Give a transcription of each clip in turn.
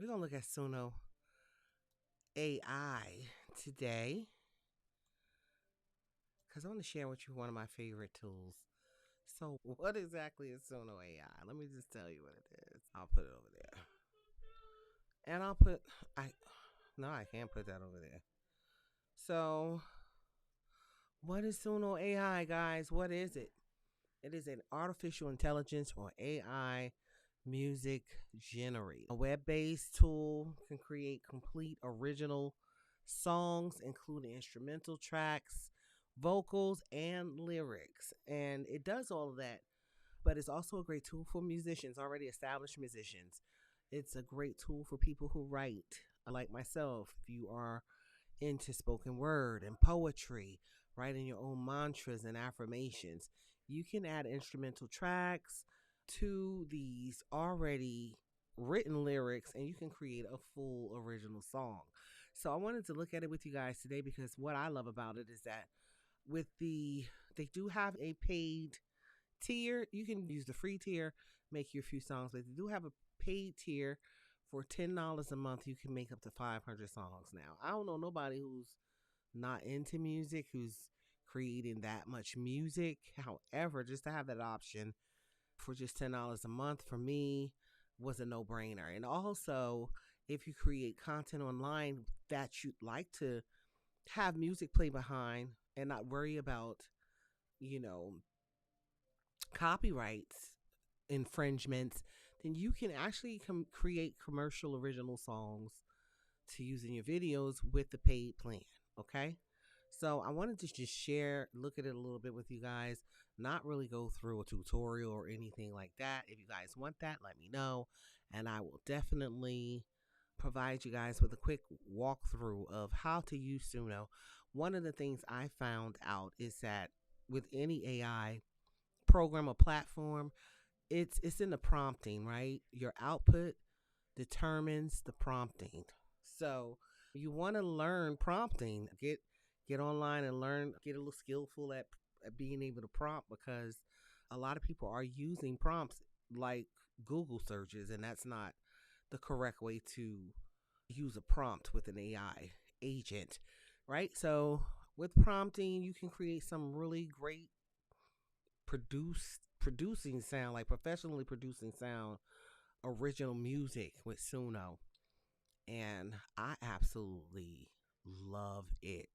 We're going to look at Suno AI today because I want to share with you one of my favorite tools. So, what exactly is Suno AI? Let me just tell you what it is. I'll put it over there. And I, no, I can't put that over there. So, what is Suno AI, guys? What is it? It is an artificial intelligence or AI music generator. A web based tool can create complete original songs, including instrumental tracks, vocals, and lyrics. And it does all of that, but it's also a great tool for musicians, already established musicians. It's a great tool for people who write, like myself. If you are into spoken word and poetry, writing your own mantras and affirmations, you can add instrumental tracks to these already written lyrics and you can create a full original song. So I wanted to look at it with you guys today because what I love about it is that with they do have a paid tier. You can use the free tier, make your few songs, but they do have a paid tier for $10 a month. You can make up to 500 songs now. I don't know nobody who's not into music who's creating that much music. However, just to have that option for just $10 a month for me was a no-brainer. And also, if you create content online that you'd like to have music play behind and not worry about, you know, copyrights infringements, then you can actually create commercial original songs to use in your videos with the paid plan. Okay. So I wanted to just share, look at it a little bit with you guys, not really go through a tutorial or anything like that. If you guys want that, let me know. And I will definitely provide you guys with a quick walkthrough of how to use Suno. One of the things I found out is that with any AI program or platform, it's in the prompting, right? Your output determines the prompting. So you want to learn prompting. Get online and learn. Get a little skillful at being able to prompt because a lot of people are using prompts like Google searches, and that's not the correct way to use a prompt with an AI agent, right? So with prompting, you can create some really great producing sound, like professionally producing sound, original music with Suno. And I absolutely love it.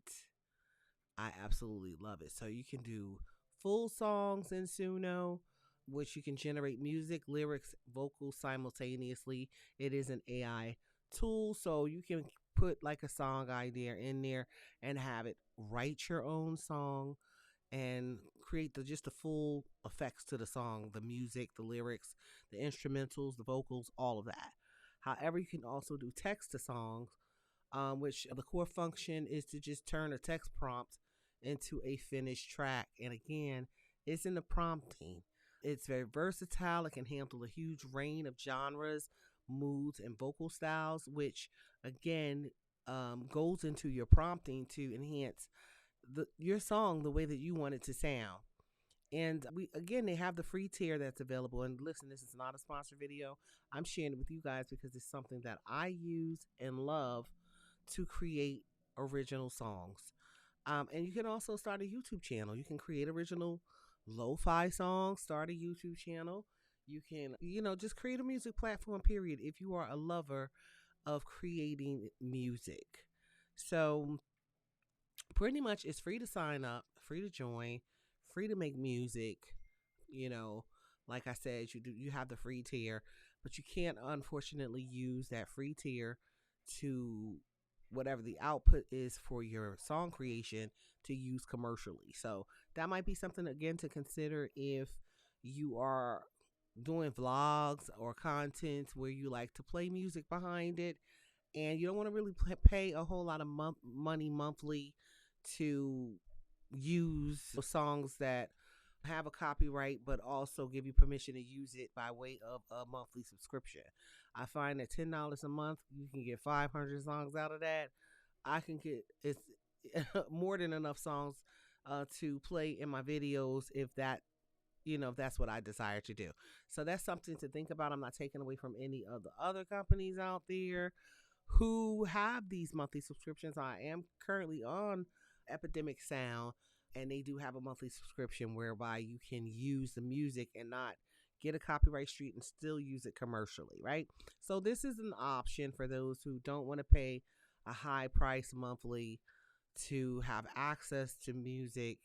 I absolutely love it. So you can do full songs in Suno, which you can generate music, lyrics, vocals simultaneously. It is an AI tool, so you can put like a song idea in there and have it write your own song and create just the full effects to the song, the music, the lyrics, the instrumentals, the vocals, all of that. However, you can also do text to songs, which the core function is to just turn a text prompt into a finished track. And again, it's in the prompting. It's very versatile. It can handle a huge range of genres, moods, and vocal styles, which again goes into your prompting to enhance your song the way that you want it to sound. And they have the free tier that's available. And listen, this is not a sponsored video. I'm sharing it with you guys because it's something that I use and love to create original songs. And you can also start a YouTube channel. You can create original lo-fi songs, start a YouTube channel. You can, just create a music platform, period, if you are a lover of creating music. So pretty much it's free to sign up, free to join, free to make music. You know, like I said, you have the free tier, but you can't unfortunately use that free tier to whatever the output is for your song creation to use commercially. So that might be something again to consider if you are doing vlogs or content where you like to play music behind it and you don't want to really pay a whole lot of money monthly to use songs that have a copyright but also give you permission to use it by way of a monthly subscription. I find that $10 a month you can get 500 songs out of that. I can get it's more than enough songs to play in my videos if that if that's what I desire to do. So that's something to think about. I'm not taking away from any of the other companies out there who have these monthly subscriptions. I am currently on Epidemic Sound, and they do have a monthly subscription whereby you can use the music and not get a copyright street and still use it commercially, right? So this is an option for those who don't want to pay a high price monthly to have access to music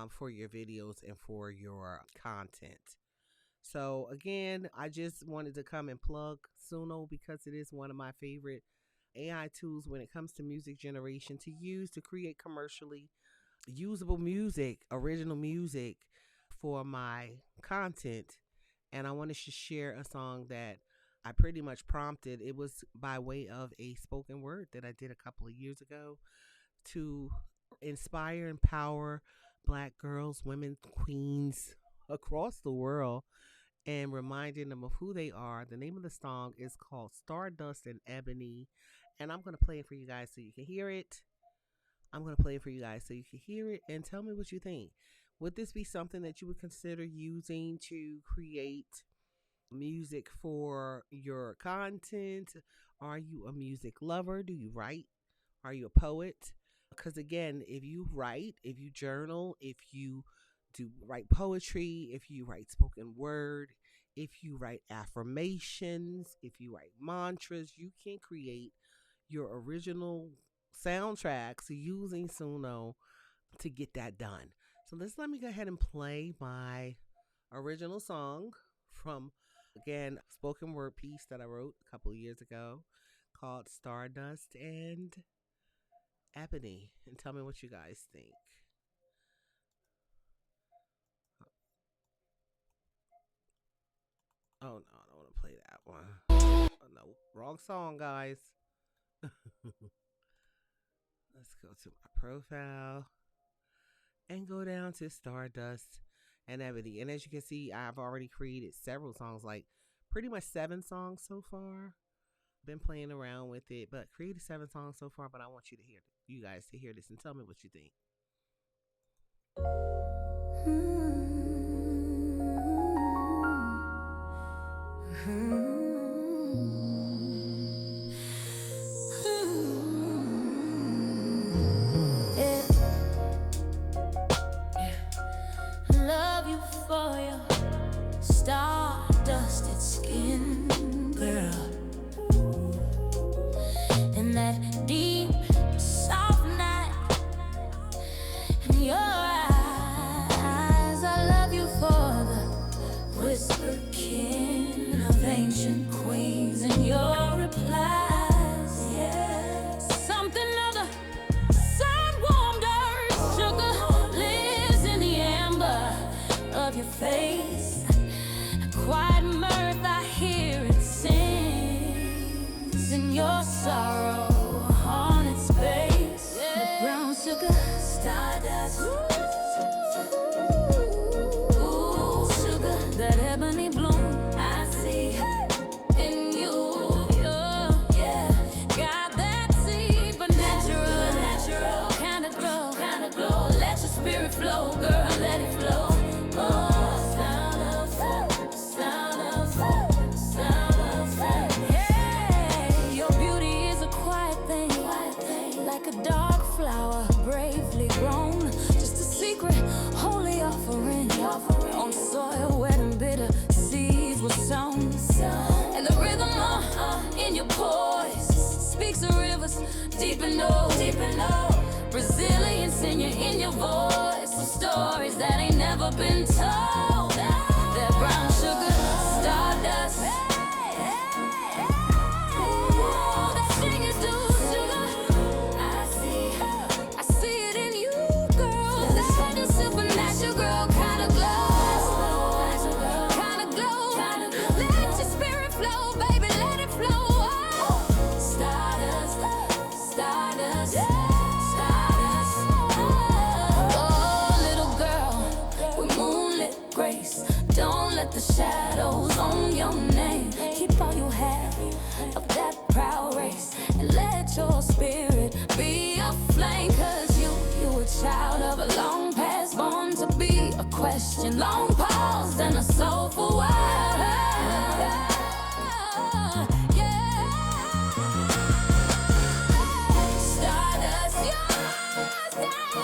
for your videos and for your content. So again, I just wanted to come and plug Suno because it is one of my favorite AI tools when it comes to music generation to use to create commercially usable music, original music for my content. And I wanted to share a song that I pretty much prompted. It was by way of a spoken word that I did a couple of years ago to inspire, empower Black girls, women, queens across the world and reminding them of who they are. The name of the song is called Stardust and Ebony. And I'm going to play it for you guys so you can hear it. And tell me what you think. Would this be something that you would consider using to create music for your content? Are you a music lover? Do you write? Are you a poet? Because again, if you write, if you journal, if you do write poetry, if you write spoken word, if you write affirmations, if you write mantras, you can create your original soundtracks using Suno to get that done. So let me go ahead and play my original song from, again, spoken word piece that I wrote a couple of years ago called Stardust and Ebony, and tell me what you guys think. Oh no, I don't want to play that one. Oh no, wrong song, guys. Let's go to my profile and go down to Stardust and Ebony. And as you can see, I've already created several songs, like pretty much 7 songs so far. Been playing around with it, but created 7 songs so far. But I want you guys to hear this and tell me what you think. Love you for your star-dusted skin, girl, and that deep, soft night in your eyes. I love you for the whispered kin of ancient queens and your replies. Yeah, something of the sun-warmed earth, sugar lives in the amber of your face. A quiet mirth, I hear it sings in your sorrow, haunted space. Yeah. The brown sugar, stardust. Ooh, sugar, that ebony bloom I see in you. Yeah, got that seed, but natural, kind of glow. Let your spirit flow, girl, let it flow. Hey, your beauty is a quiet thing, like a dark flower bravely grown. Just a secret, holy offering on soil wet and bitter seeds were sown. And the rhythm in your voice speaks of rivers deep and low. Brazilian singer in your voice, some stories that ain't never been told. That brown sugar, stardust. Ooh, that thing you do, sugar. I see it in you, girl. That is supernatural, girl, kind of glow. Let your spirit flow, baby, let it flow. Stardust. Grace, don't let the shadows on your name keep all you have of that proud race, and let your spirit be a flame. Cause you a child of a long past, born to be a queen. question, long pause, and a soulful word. Yeah. Stardust, yours,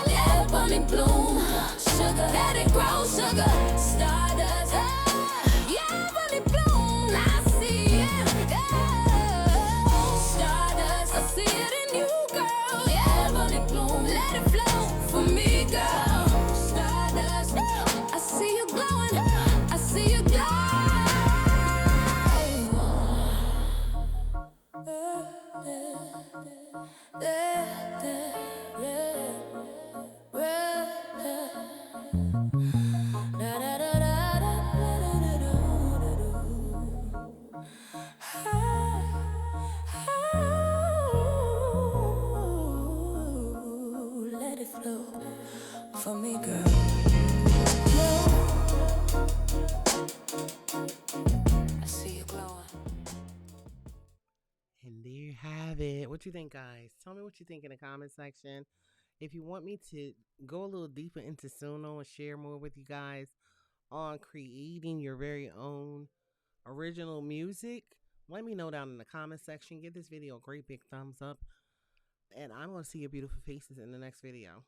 let bunny bloom. Sugar, let it grow, sugar. Stardust, yeah, bunny bloom. I see it, yeah. Stardust, I see it in you, girl. Yeah, bunny bloom, let it flow for me, girl. Stardust, I see you glowing, I see you glow. Let it flow for me, girl. I see you glowing. And there you have it. What you think, guys? Tell me what you think in the comment section. If you want me to go a little deeper into Suno and share more with you guys on creating your very own original music, let me know down in the comment section. Give this video a great big thumbs up. And I'm going to see your beautiful faces in the next video.